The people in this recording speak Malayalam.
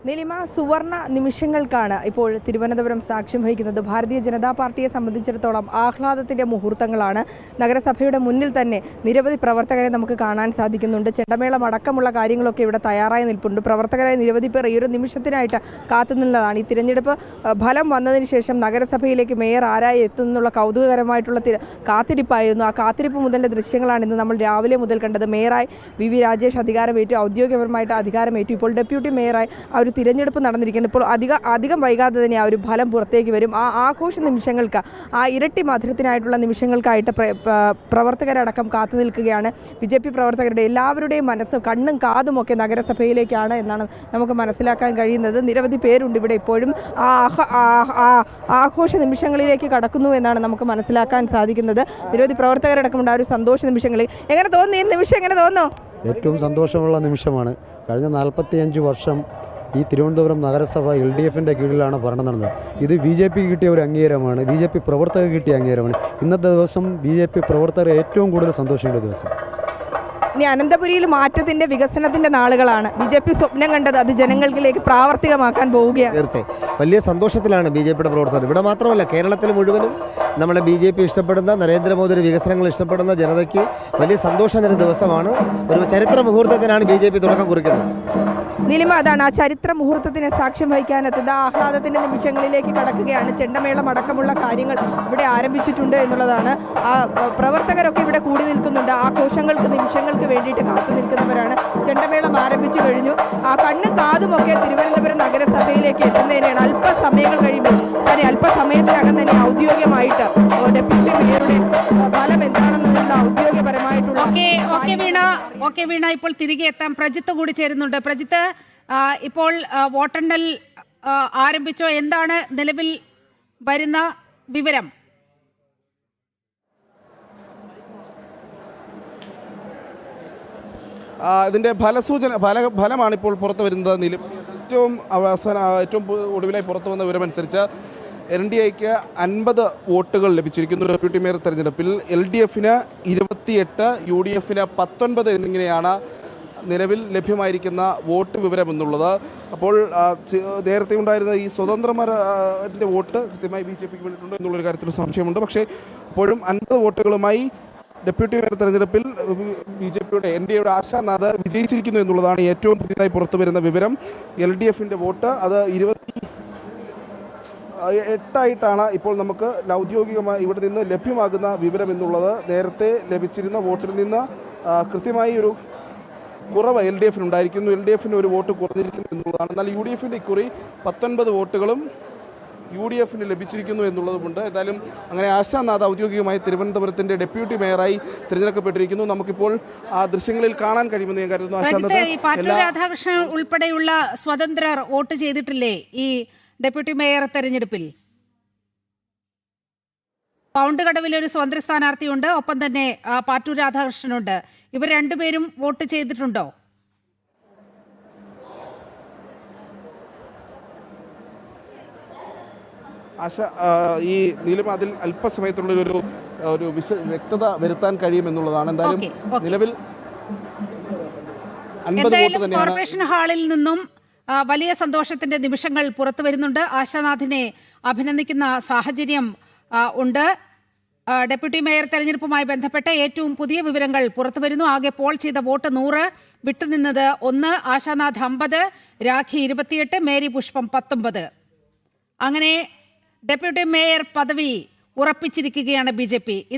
നീലിമ, സുവർണ നിമിഷങ്ങൾക്കാണ് ഇപ്പോൾ തിരുവനന്തപുരം സാക്ഷ്യം വഹിക്കുന്നത്. ഭാരതീയ ജനതാ പാർട്ടിയെ സംബന്ധിച്ചിടത്തോളം ആഹ്ലാദത്തിൻ്റെ മുഹൂർത്തങ്ങളാണ്. നഗരസഭയുടെ മുന്നിൽ തന്നെ നിരവധി പ്രവർത്തകരെ നമുക്ക് കാണാൻ സാധിക്കുന്നുണ്ട്. ചെണ്ടമേളം അടക്കമുള്ള കാര്യങ്ങളൊക്കെ ഇവിടെ തയ്യാറായി നിൽപ്പുണ്ട്. പ്രവർത്തകരായ നിരവധി പേർ ഈ ഒരു നിമിഷത്തിനായിട്ട് കാത്തുനിന്നതാണ്. ഈ തിരഞ്ഞെടുപ്പ് ഫലം വന്നതിന് ശേഷം നഗരസഭയിലേക്ക് മേയർ ആരായി എത്തുന്നുള്ള കൗതുകകരമായിട്ടുള്ള കാത്തിരിപ്പായിരുന്നു. ആ കാത്തിരിപ്പ് മുതലിൻ്റെ ദൃശ്യങ്ങളാണ് ഇന്ന് നമ്മൾ രാവിലെ മുതൽ കണ്ടത്. മേയറായി വി രാജേഷ് അധികാരമേറ്റു, ഔദ്യോഗികപരമായിട്ട് അധികാരമേറ്റു. ഇപ്പോൾ ഡെപ്യൂട്ടി മേയറായി ആ ഒരു തിരഞ്ഞെടുപ്പ് നടന്നിരിക്കുന്നത്. ഇപ്പോൾ അധികം വൈകാതെ തന്നെ ആ ഒരു ഫലം പുറത്തേക്ക് വരും. ആ ആഘോഷ നിമിഷങ്ങൾക്ക്, ആ ഇരട്ടി മധുരത്തിനായിട്ടുള്ള നിമിഷങ്ങൾക്കായിട്ട് പ്രവർത്തകരടക്കം കാത്തു നിൽക്കുകയാണ്. BJP പ്രവർത്തകരുടെ എല്ലാവരുടെയും മനസ്സ്, കണ്ണും കാതുമൊക്കെ നഗരസഭയിലേക്കാണ് എന്നാണ് നമുക്ക് മനസ്സിലാക്കാൻ കഴിയുന്നത്. നിരവധി പേരുണ്ട് ഇവിടെ ഇപ്പോഴും. ആഘോഷ നിമിഷങ്ങളിലേക്ക് കടക്കുന്നു എന്നാണ് നമുക്ക് മനസ്സിലാക്കാൻ സാധിക്കുന്നത്. നിരവധി പ്രവർത്തകരടക്കമുണ്ട് ആ ഒരു സന്തോഷ നിമിഷങ്ങളിൽ. എങ്ങനെ തോന്നുന്നു ഈ നിമിഷം? എങ്ങനെ തോന്നുന്നു? ഏറ്റവും സന്തോഷമുള്ള നിമിഷമാണ്. കഴിഞ്ഞ 45 വർഷം ഈ തിരുവനന്തപുരം നഗരസഭ LDFൻ്റെ കീഴിലാണ് ഭരണം നടന്നത്. ഇത് BJP കിട്ടിയ ഒരു അംഗീകാരമാണ്, BJP പ്രവർത്തകർ കിട്ടിയ അംഗീകാരമാണ്. ഇന്നത്തെ ദിവസം BJP പ്രവർത്തകർ ഏറ്റവും കൂടുതൽ സന്തോഷിക്കേണ്ട ദിവസം. ഇനി അനന്തപുരിയിൽ മാറ്റത്തിൻ്റെ, വികസനത്തിൻ്റെ നാളുകളാണ്. BJP സ്വപ്നം കണ്ടത് അത് ജനങ്ങളിലേക്ക് പ്രാവർത്തികമാക്കാൻ പോവുകയാണ്. തീർച്ചയായും വലിയ സന്തോഷത്തിലാണ് BJPയുടെ പ്രവർത്തകർ. ഇവിടെ മാത്രമല്ല, കേരളത്തിൽ മുഴുവനും നമ്മളെ BJP ഇഷ്ടപ്പെടുന്ന, നരേന്ദ്രമോദിയുടെ വികസനങ്ങൾ ഇഷ്ടപ്പെടുന്ന ജനതയ്ക്ക് വലിയ സന്തോഷം തരുന്ന ദിവസമാണ്. ഒരു ചരിത്ര മുഹൂർത്തത്തിനാണ് BJP തുടക്കം കുറിക്കുന്നത്. നീലിമ, അതാണ് ആ ചരിത്ര മുഹൂർത്തത്തിന് സാക്ഷ്യം വഹിക്കാനെത്തുന്നത്. ആഹ്ലാദത്തിൻ്റെ നിമിഷങ്ങളിലേക്ക് കടക്കുകയാണ്. ചെണ്ടമേളം അടക്കമുള്ള കാര്യങ്ങൾ ഇവിടെ ആരംഭിച്ചിട്ടുണ്ട് എന്നുള്ളതാണ്. ആ പ്രവർത്തകരൊക്കെ ഇവിടെ കൂടി നിൽക്കുന്നുണ്ട്. ആഘോഷങ്ങൾക്ക്, നിമിഷങ്ങൾക്ക് വേണ്ടിയിട്ട് കാത്തു നിൽക്കുന്നവരാണ്. ചെണ്ടമേളം ആരംഭിച്ചു കഴിഞ്ഞു. ആ കണ്ണും കാതുമൊക്കെ തിരുവനന്തപുരം നഗരസഭയിലേക്ക് എത്തുന്നതിനാണ്. അല്പസമയങ്ങൾ കഴിയുമ്പോൾ അല്പസമയത്തിനകം തന്നെ ഔദ്യോഗികമായിട്ട് ഡെപ്യൂട്ടി മേയറുടെ ഫലം എന്താണെന്നുള്ള ഔദ്യോഗികപരമായിട്ടുള്ള വീണ ഇപ്പോൾ തിരികെ എത്താം. പ്രജിത്ത് കൂടി ചേരുന്നുണ്ട്. പ്രജിത്ത്, ഇപ്പോൾ വോട്ടെണ്ണൽ ആരംഭിച്ചോ? എന്താണ് നിലവിൽ വരുന്ന വിവരം? ഇതിൻ്റെ ഫലമാണ് ഇപ്പോൾ പുറത്തു വരുന്നത്. ഏറ്റവും ഒടുവിലായി പുറത്തു വന്ന വിവരമനുസരിച്ച് NDAക്ക് 50 വോട്ടുകൾ ലഭിച്ചിരിക്കുന്നു ഡെപ്യൂട്ടി മേയർ തെരഞ്ഞെടുപ്പിൽ. LDFന് 28, UDFന് 19 എന്നിങ്ങനെയാണ് നിലവിൽ ലഭ്യമായിരിക്കുന്ന വോട്ട് വിവരം എന്നുള്ളത്. അപ്പോൾ നേരത്തെ ഉണ്ടായിരുന്ന ഈ സ്വതന്ത്രമാരുടെ വോട്ട് കൃത്യമായി BJPക്ക് വേണ്ടിയിട്ടുണ്ടോ എന്നുള്ളൊരു കാര്യത്തിൽ സംശയമുണ്ട്. പക്ഷേ ഇപ്പോഴും 50 വോട്ടുകളുമായി ഡെപ്യൂട്ടി മേയർ തെരഞ്ഞെടുപ്പിൽ BJPയുടെ NDAയുടെ ആശാനാഥ് വിജയിച്ചിരിക്കുന്നു എന്നുള്ളതാണ് ഏറ്റവും പുതിയതായി പുറത്തു വരുന്ന വിവരം. LDFൻ്റെ വോട്ട് അത് 28 ഇപ്പോൾ നമുക്ക് ഔദ്യോഗികമായി ഇവിടെ നിന്ന് ലഭ്യമാകുന്ന വിവരം എന്നുള്ളത്. നേരത്തെ ലഭിച്ചിരുന്ന വോട്ടിൽ നിന്ന് കൃത്യമായി ഒരു കുറവ് LDFനുണ്ടായിരിക്കുന്നു. LDFന് ഒരു വോട്ട് കുറഞ്ഞിരിക്കുന്നു എന്നുള്ളതാണ്. എന്നാൽ UDFൻ്റെ ഇക്കുറി 19 വോട്ടുകളും UDFന് ലഭിച്ചിരിക്കുന്നു എന്നുള്ളതുമുണ്ട്. ഏതായാലും അങ്ങനെ ആശാനാഥ് ഔദ്യോഗികമായി തിരുവനന്തപുരത്തിന്റെ ഡെപ്യൂട്ടി മേയറായി തിരഞ്ഞെടുക്കപ്പെട്ടിരിക്കുന്നു. നമുക്കിപ്പോൾ ആ ദൃശ്യങ്ങളിൽ കാണാൻ കഴിയുമെന്ന് ഞാൻ കരുതുന്നു. പാട്ടൂർ രാധാകൃഷ്ണൻ ഉൾപ്പെടെയുള്ള സ്വതന്ത്രർ വോട്ട് ചെയ്തിട്ടില്ലേ ഈ ഡെപ്യൂട്ടി മേയർ തെരഞ്ഞെടുപ്പിൽ? പൗണ്ട് കടവിൽ ഒരു സ്വതന്ത്ര സ്ഥാനാർത്ഥിയുണ്ട്, ഒപ്പം തന്നെ പാട്ടൂർ രാധാകൃഷ്ണനുണ്ട്. ഇവർ രണ്ടുപേരും വോട്ട് ചെയ്തിട്ടുണ്ടോ? ഈ നീലിമ, അതിൽ അല്പസമയത്തുള്ള ഒരു വ്യക്തത വരുത്താൻ കഴിയുമെന്നുള്ളതാണ്. എന്തായാലും നിലവിൽ 50 വോട്ട് തന്നെയാണ്. കോർപ്പറേഷൻ ഹാളിൽ നിന്നും വലിയ സന്തോഷത്തിന്റെ നിമിഷങ്ങൾ പുറത്തു വരുന്നുണ്ട്. ആശാനാഥിനെ അഭിനന്ദിക്കുന്ന സാഹചര്യം ഉണ്ട്. ഡെപ്യൂട്ടി മേയർ തെരഞ്ഞെടുപ്പുമായി ബന്ധപ്പെട്ട ഏറ്റവും പുതിയ വിവരങ്ങൾ പുറത്തു വരുന്നു. ആകെ പോൾ ചെയ്ത വോട്ട് 100, വിട്ടുനിന്നത് 1, ആശാനാഥ് 50, രാഖി 28, മേരി പുഷ്പം 19. അങ്ങനെ ഡെപ്യൂട്ടി മേയർ പദവി ഉറപ്പിച്ചിരിക്കുകയാണ് BJP.